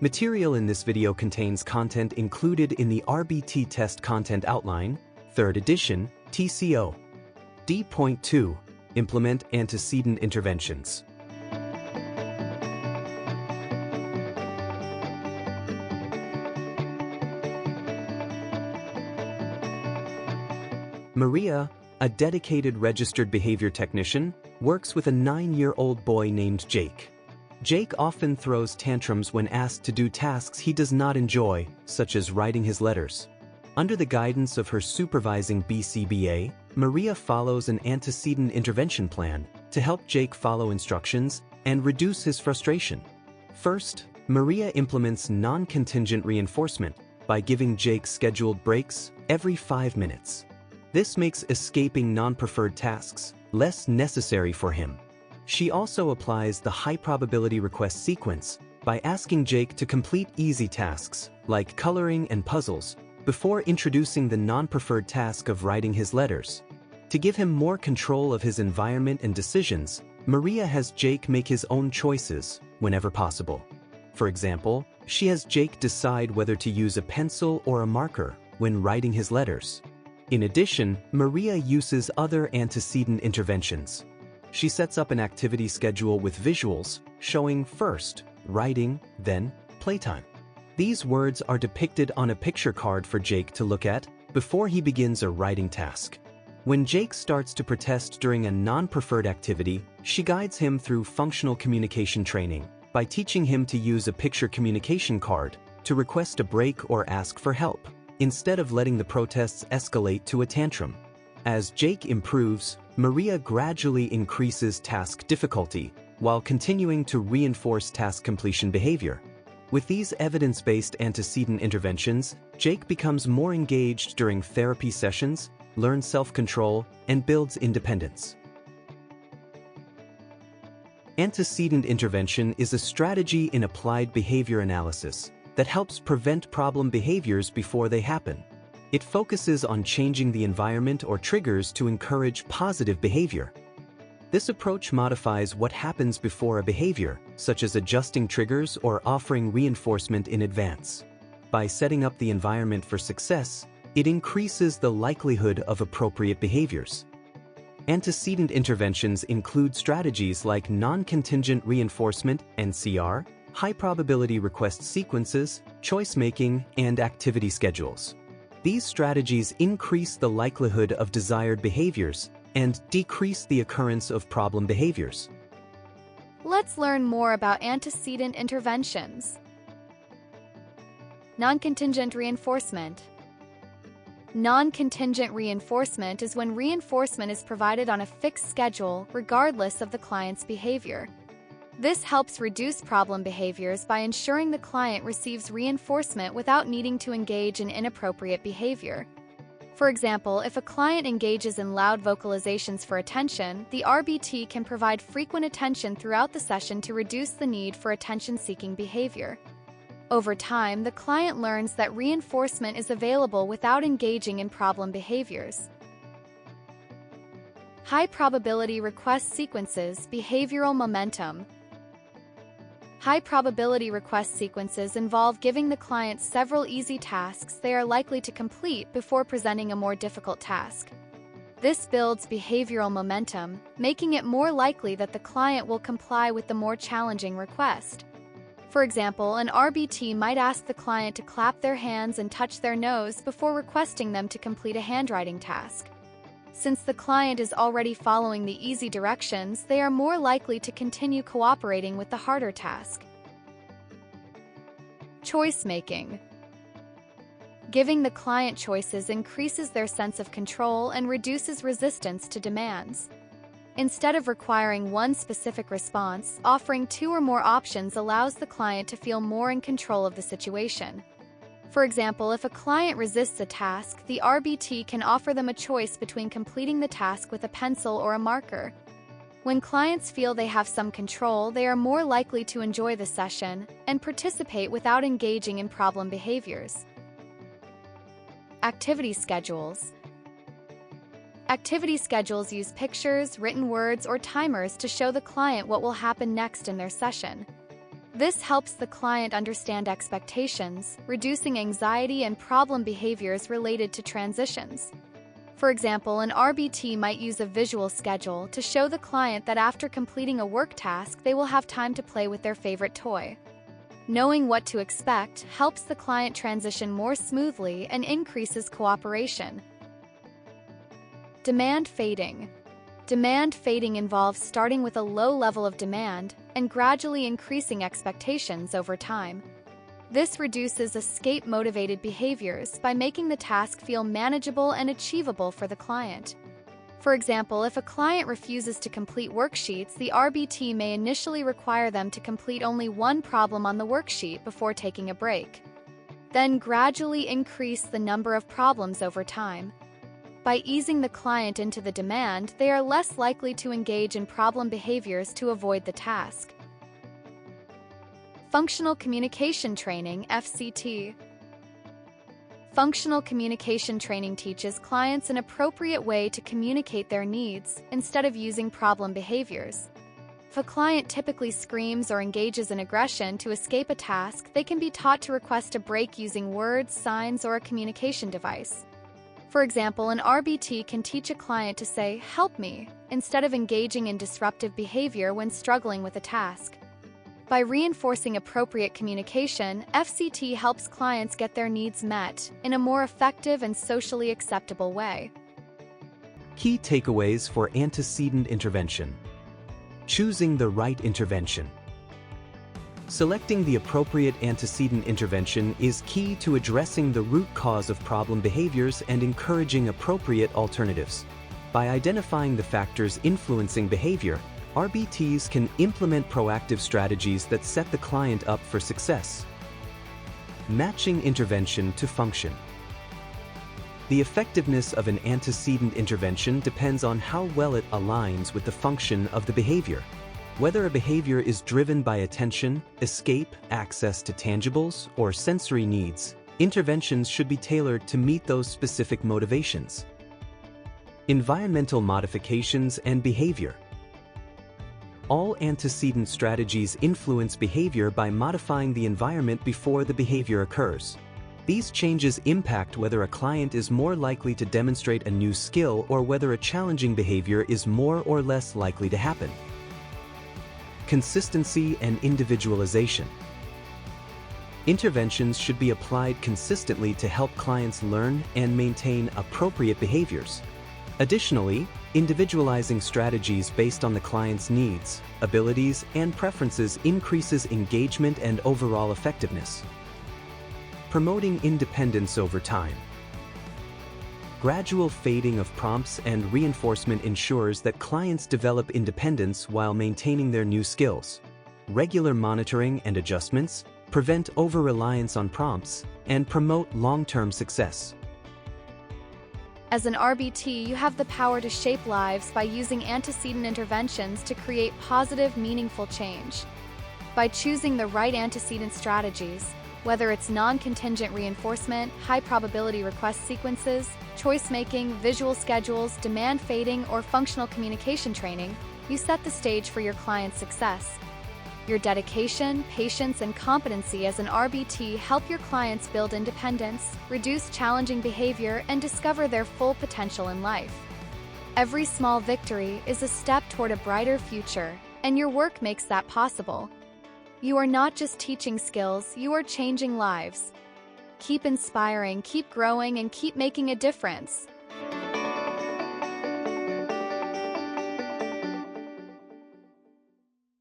Material in this video contains content included in the RBT Test Content Outline, 3rd edition, TCO. D.2. Implement antecedent interventions. Maria, a dedicated registered behavior technician, works with a 9-year-old boy named Jake. Jake often throws tantrums when asked to do tasks he does not enjoy, such as writing his letters. Under the guidance of her supervising BCBA, Maria follows an antecedent intervention plan to help Jake follow instructions and reduce his frustration. First, Maria implements non-contingent reinforcement by giving Jake scheduled breaks every 5 minutes. This makes escaping non-preferred tasks less necessary for him. She also applies the high-probability request sequence by asking Jake to complete easy tasks, like coloring and puzzles, before introducing the non-preferred task of writing his letters. To give him more control of his environment and decisions, Maria has Jake make his own choices whenever possible. For example, she has Jake decide whether to use a pencil or a marker when writing his letters. In addition, Maria uses other antecedent interventions. She sets up an activity schedule with visuals, showing first writing, then playtime. These words are depicted on a picture card for Jake to look at before he begins a writing task. When Jake starts to protest during a non-preferred activity, she guides him through functional communication training by teaching him to use a picture communication card to request a break or ask for help, instead of letting the protests escalate to a tantrum. As Jake improves, Maria gradually increases task difficulty while continuing to reinforce task completion behavior. With these evidence-based antecedent interventions, Jake becomes more engaged during therapy sessions, learns self-control, and builds independence. Antecedent intervention is a strategy in applied behavior analysis that helps prevent problem behaviors before they happen. It focuses on changing the environment or triggers to encourage positive behavior. This approach modifies what happens before a behavior, such as adjusting triggers or offering reinforcement in advance. By setting up the environment for success, it increases the likelihood of appropriate behaviors. Antecedent interventions include strategies like non-contingent reinforcement (NCR), high-probability request sequences, choice-making, and activity schedules. These strategies increase the likelihood of desired behaviors and decrease the occurrence of problem behaviors. Let's learn more about antecedent interventions. Non-contingent reinforcement. Non-contingent reinforcement is when reinforcement is provided on a fixed schedule regardless of the client's behavior. This helps reduce problem behaviors by ensuring the client receives reinforcement without needing to engage in inappropriate behavior. For example, if a client engages in loud vocalizations for attention, the RBT can provide frequent attention throughout the session to reduce the need for attention-seeking behavior. Over time, the client learns that reinforcement is available without engaging in problem behaviors. High-probability request sequences, behavioral momentum. High-probability request sequences involve giving the client several easy tasks they are likely to complete before presenting a more difficult task. This builds behavioral momentum, making it more likely that the client will comply with the more challenging request. For example, an RBT might ask the client to clap their hands and touch their nose before requesting them to complete a handwriting task. Since the client is already following the easy directions, they are more likely to continue cooperating with the harder task. Choice-making. Giving the client choices increases their sense of control and reduces resistance to demands. Instead of requiring one specific response, offering 2 or more options allows the client to feel more in control of the situation. For example, if a client resists a task, the RBT can offer them a choice between completing the task with a pencil or a marker. When clients feel they have some control, they are more likely to enjoy the session and participate without engaging in problem behaviors. Activity schedules. Activity schedules use pictures, written words, or timers to show the client what will happen next in their session. This helps the client understand expectations, reducing anxiety and problem behaviors related to transitions. For example, an RBT might use a visual schedule to show the client that after completing a work task, they will have time to play with their favorite toy. Knowing what to expect helps the client transition more smoothly and increases cooperation. Demand fading. Demand fading involves starting with a low level of demand and gradually increasing expectations over time. This reduces escape-motivated behaviors by making the task feel manageable and achievable for the client. For example, if a client refuses to complete worksheets, the RBT may initially require them to complete only one problem on the worksheet before taking a break. Then gradually increase the number of problems over time. By easing the client into the demand, they are less likely to engage in problem behaviors to avoid the task. Functional Communication Training, FCT. Functional communication training teaches clients an appropriate way to communicate their needs instead of using problem behaviors. If a client typically screams or engages in aggression to escape a task, they can be taught to request a break using words, signs, or a communication device. For example, an RBT can teach a client to say, "Help me," instead of engaging in disruptive behavior when struggling with a task. By reinforcing appropriate communication, FCT helps clients get their needs met in a more effective and socially acceptable way. Key takeaways for antecedent intervention. Choosing the right intervention. Selecting the appropriate antecedent intervention is key to addressing the root cause of problem behaviors and encouraging appropriate alternatives. By identifying the factors influencing behavior, RBTs can implement proactive strategies that set the client up for success. Matching intervention to function. The effectiveness of an antecedent intervention depends on how well it aligns with the function of the behavior. Whether a behavior is driven by attention, escape, access to tangibles, or sensory needs, interventions should be tailored to meet those specific motivations. Environmental modifications and behavior. All antecedent strategies influence behavior by modifying the environment before the behavior occurs. These changes impact whether a client is more likely to demonstrate a new skill or whether a challenging behavior is more or less likely to happen. Consistency and individualization. Interventions should be applied consistently to help clients learn and maintain appropriate behaviors. Additionally, individualizing strategies based on the client's needs, abilities, and preferences increases engagement and overall effectiveness. Promoting independence over time. Gradual fading of prompts and reinforcement ensures that clients develop independence while maintaining their new skills. Regular monitoring and adjustments prevent over-reliance on prompts and promote long-term success. As an RBT, you have the power to shape lives by using antecedent interventions to create positive, meaningful change. By choosing the right antecedent strategies, whether it's non-contingent reinforcement, high-probability request sequences, choice-making, visual schedules, demand fading, or functional communication training, you set the stage for your client's success. Your dedication, patience, and competency as an RBT help your clients build independence, reduce challenging behavior, and discover their full potential in life. Every small victory is a step toward a brighter future, and your work makes that possible. You are not just teaching skills, you are changing lives. Keep inspiring, keep growing, and keep making a difference.